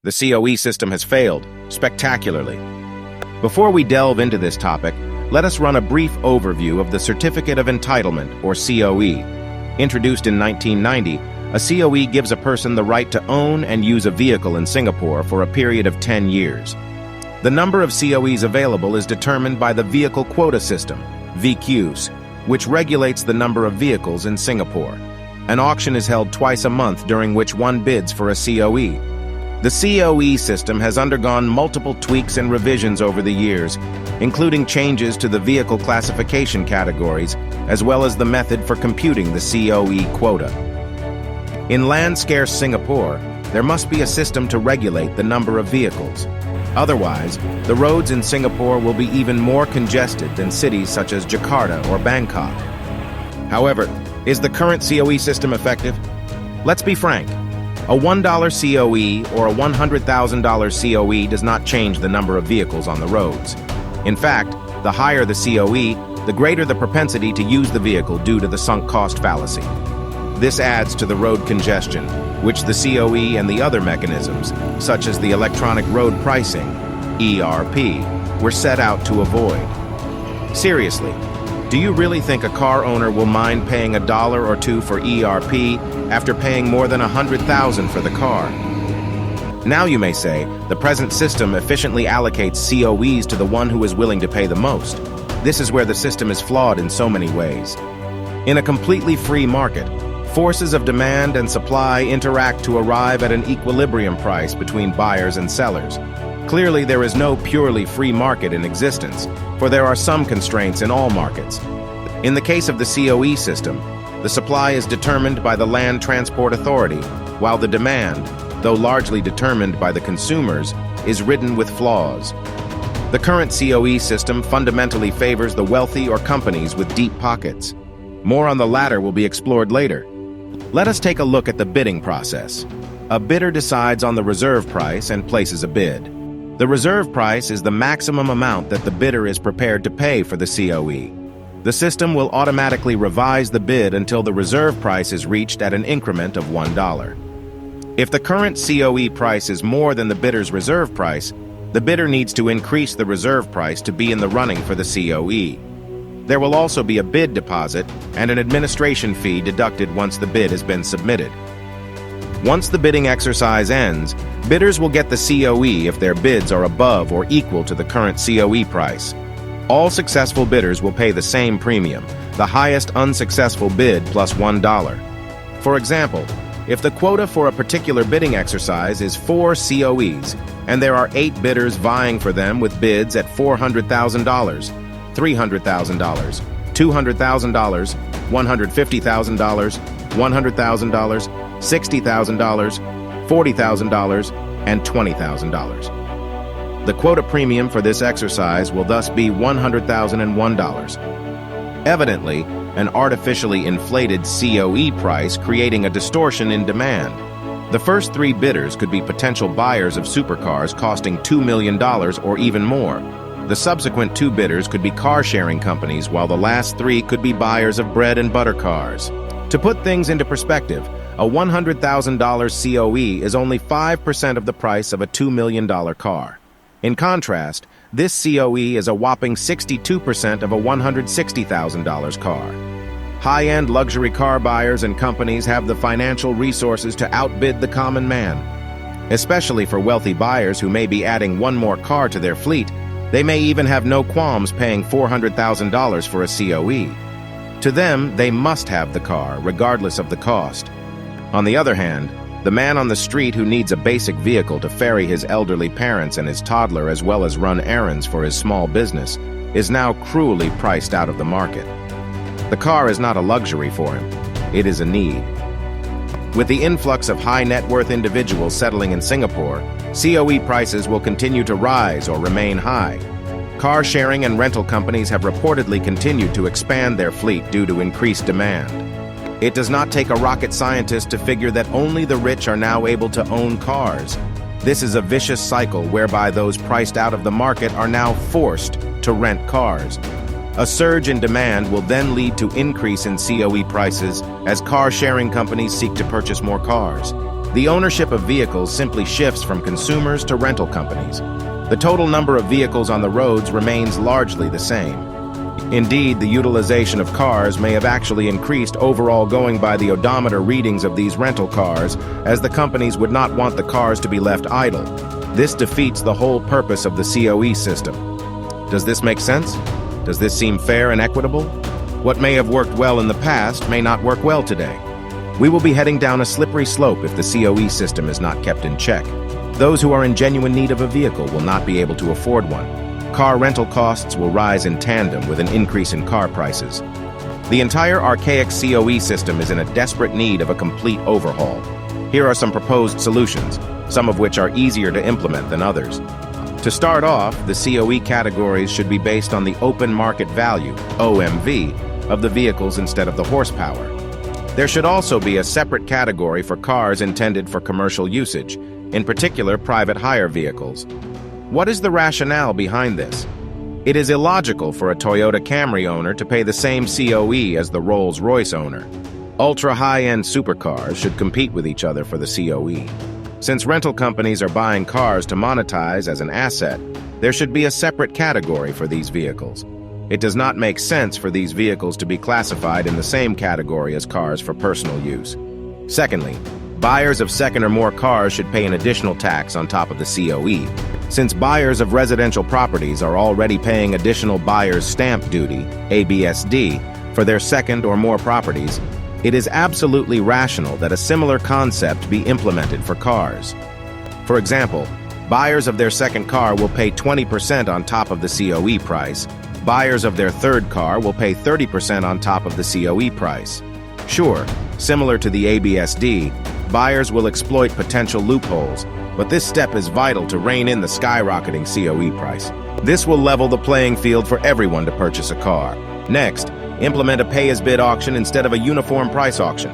The COE system has failed, spectacularly. Before we delve into this topic, let us run a brief overview of the Certificate of Entitlement, or COE. Introduced in 1990, a COE gives a person the right to own and use a vehicle in Singapore for a period of 10 years. The number of COEs available is determined by the Vehicle Quota System, VQs, which regulates the number of vehicles in Singapore. An auction is held twice a month during which one bids for a COE. The COE system has undergone multiple tweaks and revisions over the years, including changes to the vehicle classification categories, as well as the method for computing the COE quota. In land-scarce Singapore, there must be a system to regulate the number of vehicles. Otherwise, the roads in Singapore will be even more congested than cities such as Jakarta or Bangkok. However, is the current COE system effective? Let's be frank. A $1 COE or a $100,000 COE does not change the number of vehicles on the roads. In fact, the higher the COE, the greater the propensity to use the vehicle due to the sunk cost fallacy. This adds to the road congestion, which the COE and the other mechanisms, such as the electronic road pricing, ERP, were set out to avoid. Seriously, do you really think a car owner will mind paying $1 or $2 for ERP after paying more than $100,000 for the car? Now you may say, the present system efficiently allocates COEs to the one who is willing to pay the most. This is where the system is flawed in so many ways. In a completely free market, forces of demand and supply interact to arrive at an equilibrium price between buyers and sellers. Clearly, there is no purely free market in existence, for there are some constraints in all markets. In the case of the COE system, the supply is determined by the Land Transport Authority, while the demand, though largely determined by the consumers, is ridden with flaws. The current COE system fundamentally favors the wealthy or companies with deep pockets. More on the latter will be explored later. Let us take a look at the bidding process. A bidder decides on the reserve price and places a bid. The reserve price is the maximum amount that the bidder is prepared to pay for the COE. The system will automatically revise the bid until the reserve price is reached at an increment of $1. If the current COE price is more than the bidder's reserve price, the bidder needs to increase the reserve price to be in the running for the COE. There will also be a bid deposit and an administration fee deducted once the bid has been submitted. Once the bidding exercise ends, bidders will get the COE if their bids are above or equal to the current COE price. All successful bidders will pay the same premium, the highest unsuccessful bid plus $1. For example, if the quota for a particular bidding exercise is 4 COEs, and there are 8 bidders vying for them with bids at $400,000, $300,000, $200,000, $150,000, $100,000, $60,000, $40,000, and $20,000. The quota premium for this exercise will thus be $100,001. Evidently, an artificially inflated COE price creating a distortion in demand. The first 3 bidders could be potential buyers of supercars costing $2 million or even more. The subsequent 2 bidders could be car-sharing companies, while the last 3 could be buyers of bread and butter cars. To put things into perspective, a $100,000 COE is only 5% of the price of a $2 million car. In contrast, this COE is a whopping 62% of a $160,000 car. High-end luxury car buyers and companies have the financial resources to outbid the common man. Especially for wealthy buyers who may be adding one more car to their fleet, they may even have no qualms paying $400,000 for a COE. To them, they must have the car, regardless of the cost. On the other hand, the man on the street who needs a basic vehicle to ferry his elderly parents and his toddler as well as run errands for his small business is now cruelly priced out of the market. The car is not a luxury for him, it is a need. With the influx of high-net-worth individuals settling in Singapore, COE prices will continue to rise or remain high. Car sharing and rental companies have reportedly continued to expand their fleet due to increased demand. It does not take a rocket scientist to figure that only the rich are now able to own cars. This is a vicious cycle whereby those priced out of the market are now forced to rent cars. A surge in demand will then lead to increase in COE prices as car-sharing companies seek to purchase more cars. The ownership of vehicles simply shifts from consumers to rental companies. The total number of vehicles on the roads remains largely the same. Indeed, the utilization of cars may have actually increased overall, going by the odometer readings of these rental cars, as the companies would not want the cars to be left idle. This defeats the whole purpose of the COE system. Does this make sense? Does this seem fair and equitable? What may have worked well in the past may not work well today. We will be heading down a slippery slope if the COE system is not kept in check. Those who are in genuine need of a vehicle will not be able to afford one. Car rental costs will rise in tandem with an increase in car prices. The entire archaic COE system is in a desperate need of a complete overhaul. Here are some proposed solutions, some of which are easier to implement than others. To start off, the COE categories should be based on the open market value, OMV, of the vehicles instead of the horsepower. There should also be a separate category for cars intended for commercial usage, in particular private hire vehicles. What is the rationale behind this? It is illogical for a Toyota Camry owner to pay the same COE as the Rolls-Royce owner. Ultra-high-end supercars should compete with each other for the COE. Since rental companies are buying cars to monetize as an asset, there should be a separate category for these vehicles. It does not make sense for these vehicles to be classified in the same category as cars for personal use. Secondly, buyers of second or more cars should pay an additional tax on top of the COE. Since buyers of residential properties are already paying additional buyer's stamp duty, ABSD, for their second or more properties, it is absolutely rational that a similar concept be implemented for cars. For example, buyers of their second car will pay 20% on top of the COE price. Buyers of their third car will pay 30% on top of the COE price. Sure, similar to the ABSD, buyers will exploit potential loopholes, but this step is vital to rein in the skyrocketing COE price. This will level the playing field for everyone to purchase a car. Next, implement a pay-as-bid auction instead of a uniform price auction.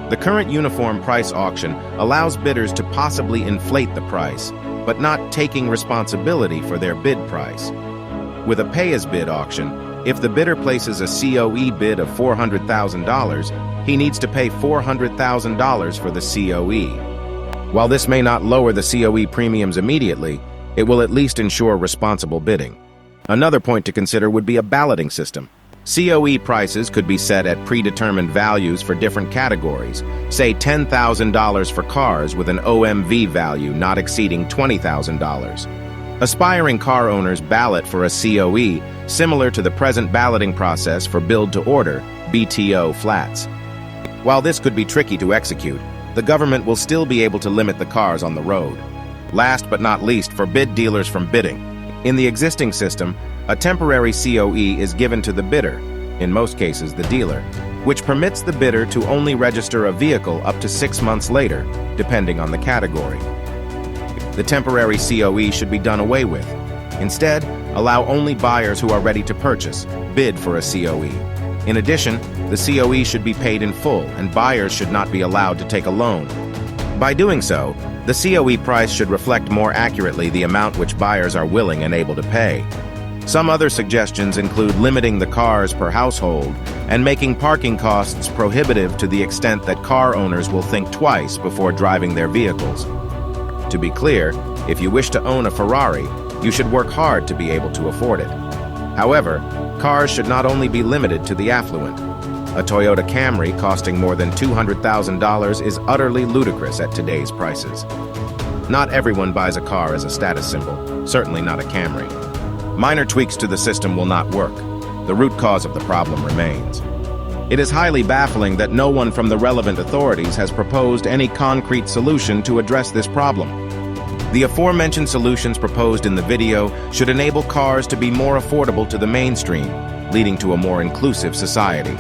The current uniform price auction allows bidders to possibly inflate the price, but not taking responsibility for their bid price. With a pay-as-bid auction, if the bidder places a COE bid of $400,000, he needs to pay $400,000 for the COE. While this may not lower the COE premiums immediately, it will at least ensure responsible bidding. Another point to consider would be a balloting system. COE prices could be set at predetermined values for different categories, say $10,000 for cars with an OMV value not exceeding $20,000. Aspiring car owners ballot for a COE similar to the present balloting process for build-to-order, BTO flats. While this could be tricky to execute, the government will still be able to limit the cars on the road. Last but not least, forbid dealers from bidding. In the existing system, a temporary COE is given to the bidder, in most cases the dealer, which permits the bidder to only register a vehicle up to 6 months later, depending on the category. The temporary COE should be done away with. Instead, allow only buyers who are ready to purchase bid for a COE. In addition, the COE should be paid in full, and buyers should not be allowed to take a loan. By doing so, the COE price should reflect more accurately the amount which buyers are willing and able to pay. Some other suggestions include limiting the cars per household and making parking costs prohibitive to the extent that car owners will think twice before driving their vehicles. To be clear, if you wish to own a Ferrari, you should work hard to be able to afford it. However, cars should not only be limited to the affluent. A Toyota Camry costing more than $200,000 is utterly ludicrous at today's prices. Not everyone buys a car as a status symbol, certainly not a Camry. Minor tweaks to the system will not work. The root cause of the problem remains. It is highly baffling that no one from the relevant authorities has proposed any concrete solution to address this problem. The aforementioned solutions proposed in the video should enable cars to be more affordable to the mainstream, leading to a more inclusive society.